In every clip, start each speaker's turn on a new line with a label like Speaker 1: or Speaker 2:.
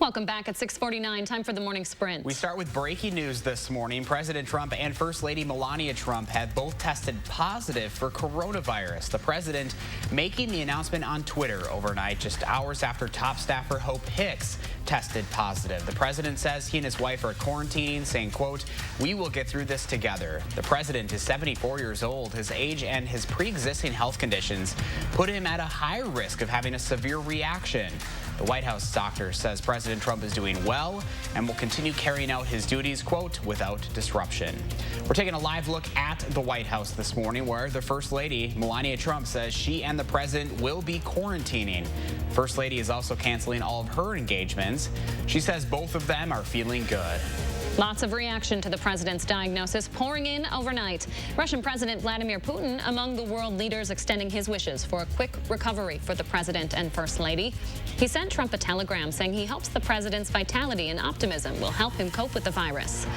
Speaker 1: Welcome back at 6:49. Time for the morning sprint.
Speaker 2: We start with breaking news this morning. President Trump and First Lady Melania Trump have both tested positive for coronavirus. The president making the announcement on Twitter overnight, just hours after top staffer Hope Hicks tested positive. The president says he and his wife are quarantining, saying, quote, "We will get through this together." The president is 74 years old. His age and his pre-existing health conditions put him at a high risk of having a severe reaction. The White House doctor says President Trump is doing well and will continue carrying out his duties, quote, "without disruption." We're taking a live look at the White House this morning, where the First Lady, Melania Trump, says she and the president will be quarantining. First Lady is also canceling all of her engagements. She says both of them are feeling good.
Speaker 1: Lots of reaction to the president's diagnosis pouring in overnight. Russian President Vladimir Putin among the world leaders extending his wishes for a quick recovery for the president and First Lady. He sent Trump a telegram saying he hopes the president's vitality and optimism will help him cope with the virus.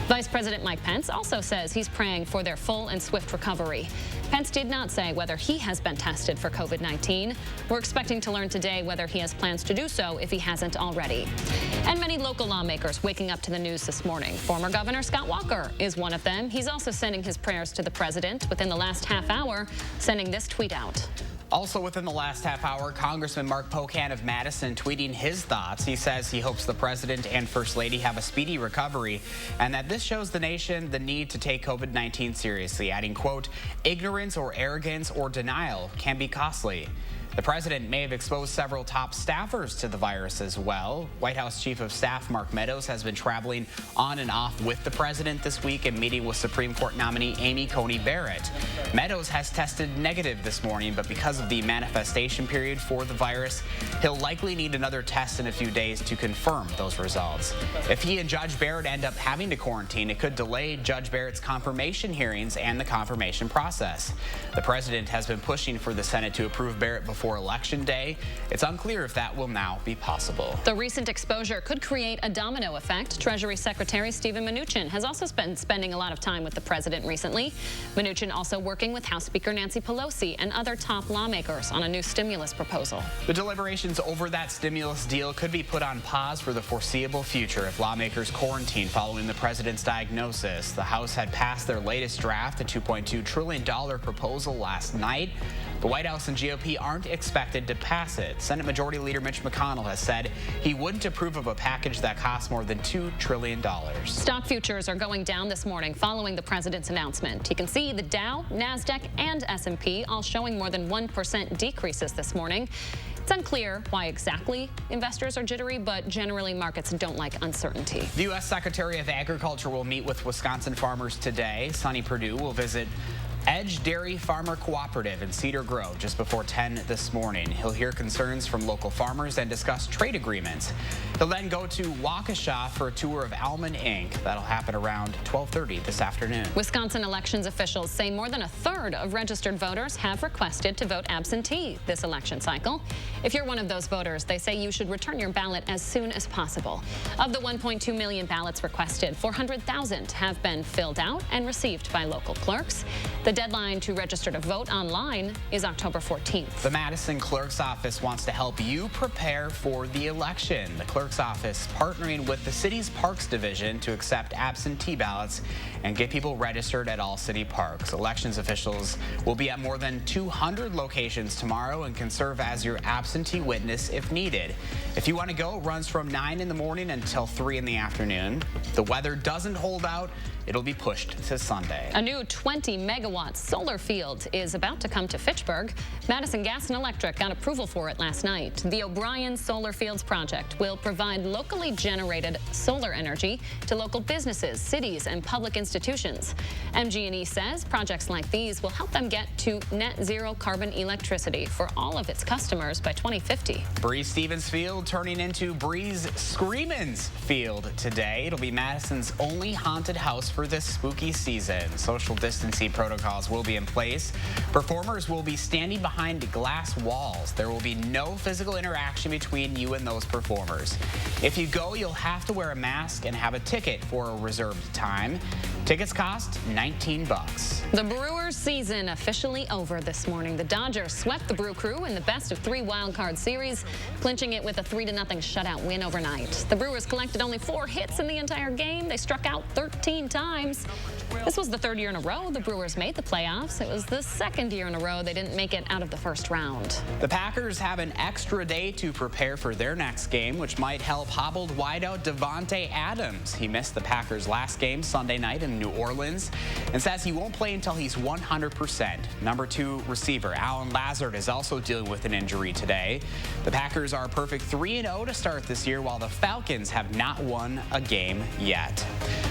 Speaker 1: Vice President Mike Pence also says he's praying for their full and swift recovery. Pence did not say whether he has been tested for COVID-19. We're expecting to learn today whether he has plans to do so if he hasn't already. And many local lawmakers waking up to the news this morning. Former Governor Scott Walker is one of them. He's also sending his prayers to the president within the last half hour, sending this tweet out.
Speaker 2: Also within the last half hour, Congressman Mark Pocan of Madison tweeting his thoughts. He says he hopes the president and First Lady have a speedy recovery and that this shows the nation the need to take COVID-19 seriously, adding, quote, "Ignorance or arrogance or denial can be costly." The president may have exposed several top staffers to the virus as well. White House Chief of Staff Mark Meadows has been traveling on and off with the president this week and meeting with Supreme Court nominee Amy Coney Barrett. Meadows has tested negative this morning, but because of the manifestation period for the virus, he'll likely need another test in a few days to confirm those results. If he and Judge Barrett end up having to quarantine, it could delay Judge Barrett's confirmation hearings and the confirmation process. The president has been pushing for the Senate to approve Barrett before Election Day. It's unclear if that will now be possible.
Speaker 1: The recent exposure could create a domino effect. Treasury Secretary Steven Mnuchin has also been spending a lot of time with the president recently. Mnuchin also working with House Speaker Nancy Pelosi and other top lawmakers on a new stimulus proposal.
Speaker 2: The deliberations over that stimulus deal could be put on pause for the foreseeable future if lawmakers quarantine following the president's diagnosis. The House had passed their latest draft, the $2.2 trillion proposal, last night. The White House and GOP aren't expected to pass it. Senate Majority Leader Mitch McConnell has said he wouldn't approve of a package that costs more than $2 trillion.
Speaker 1: Stock futures are going down this morning following the president's announcement. You can see the Dow, NASDAQ, and S&P all showing more than 1% decreases this morning. It's unclear why exactly investors are jittery, but generally markets don't like uncertainty.
Speaker 2: The U.S. Secretary of Agriculture will meet with Wisconsin farmers today. Sonny Perdue will visit Edge Dairy Farmer Cooperative in Cedar Grove just before 10 this morning. He'll hear concerns from local farmers and discuss trade agreements. He'll then go to Waukesha for a tour of Almond Inc. That'll happen around 12:30 this afternoon.
Speaker 1: Wisconsin elections officials say more than a third of registered voters have requested to vote absentee this election cycle. If you're one of those voters, they say you should return your ballot as soon as possible. Of the 1.2 million ballots requested, 400,000 have been filled out and received by local clerks. The deadline to register to vote online is October 14th.
Speaker 2: The Madison Clerk's Office wants to help you prepare for the election. The Clerk's Office partnering with the city's Parks Division to accept absentee ballots and get people registered at all city parks. Elections officials will be at more than 200 locations tomorrow and can serve as your absentee witness if needed. If you want to go, it runs from 9 in the morning until 3 in the afternoon. If the weather doesn't hold out, it'll be pushed to Sunday.
Speaker 1: A new 20-megawatt solar field is about to come to Fitchburg. Madison Gas and Electric got approval for it last night. The O'Brien Solar Fields project will provide locally generated solar energy to local businesses, cities, and public institutions. MG&E says projects like these will help them get to net zero carbon electricity for all of its customers by 2050.
Speaker 2: Breeze Stevens Field turning into Breeze Screamin's Field today. It'll be Madison's only haunted house for this spooky season. Social distancing protocols will be in place. Performers will be standing behind glass walls. There will be no physical interaction between you and those performers. If you go, you'll have to wear a mask and have a ticket for a reserved time. Tickets cost $19.
Speaker 1: The Brewers season officially over this morning. The Dodgers swept the Brew Crew in the best-of-3 wild-card series, clinching it with a 3-0 shutout win overnight. The Brewers collected only 4 hits in the entire game. They struck out 13 times. This was the 3rd year in a row the Brewers made the playoffs. It was the 2nd year in a row they didn't make it out of the first round.
Speaker 2: The Packers have an extra day to prepare for their next game, which might help hobbled wideout Davante Adams. He missed the Packers' last game Sunday night in New Orleans and says he won't play until he's 100%. Number 2 receiver Alan Lazard is also dealing with an injury today. The Packers are a perfect 3-0 to start this year, while the Falcons have not won a game yet.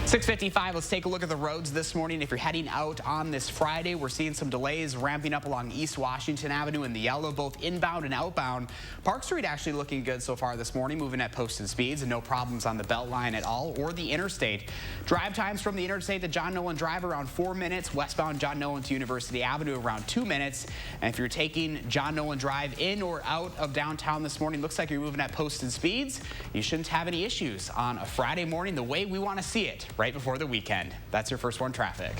Speaker 2: 6:55, let's take a look at the roads this morning. If you're heading out on this Friday, we're seeing some delays ramping up along East Washington Avenue in the yellow, both inbound and outbound. Park Street actually looking good so far this morning, moving at posted speeds and no problems on the Beltline at all or the interstate. Drive times from the interstate to John Nolan Drive around 4 minutes, westbound John Nolan to University Avenue around 2 minutes. And if you're taking John Nolan Drive in or out of downtown this morning, looks like you're moving at posted speeds. You shouldn't have any issues on a Friday morning the way we want to see it, right before the weekend. That's your First Warn traffic.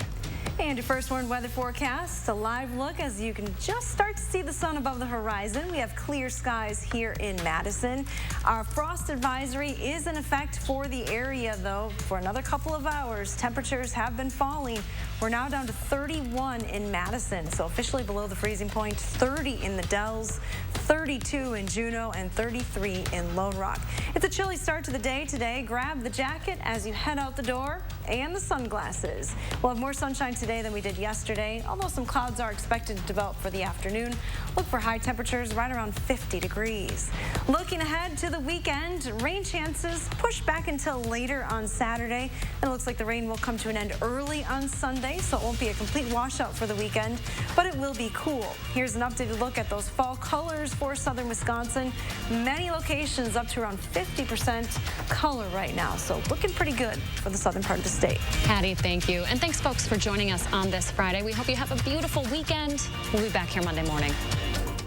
Speaker 3: And your First Warn weather forecast, a live look as you can just start to see the sun above the horizon. We have clear skies here in Madison. Our frost advisory is in effect for the area, though, for another couple of hours. Temperatures have been falling. We're now down to 31 in Madison, so officially below the freezing point, 30 in the Dells, 32 in Juneau, and 33 in Lone Rock. It's a chilly start to the day today. Grab the jacket as you head out the door and the sunglasses. We'll have more sunshine today than we did yesterday, although some clouds are expected to develop for the afternoon. Look for high temperatures right around 50 degrees. Looking ahead to the weekend, rain chances push back until later on Saturday. It looks like the rain will come to an end early on Sunday, so it won't be a complete washout for the weekend, but it will be cool. Here's an updated look at those fall colors for southern Wisconsin. Many locations up to around 50% color right now, so looking pretty good for the southern part of the state.
Speaker 1: Patty, thank you. And thanks, folks, for joining us on this Friday. We hope you have a beautiful weekend. We'll be back here Monday morning.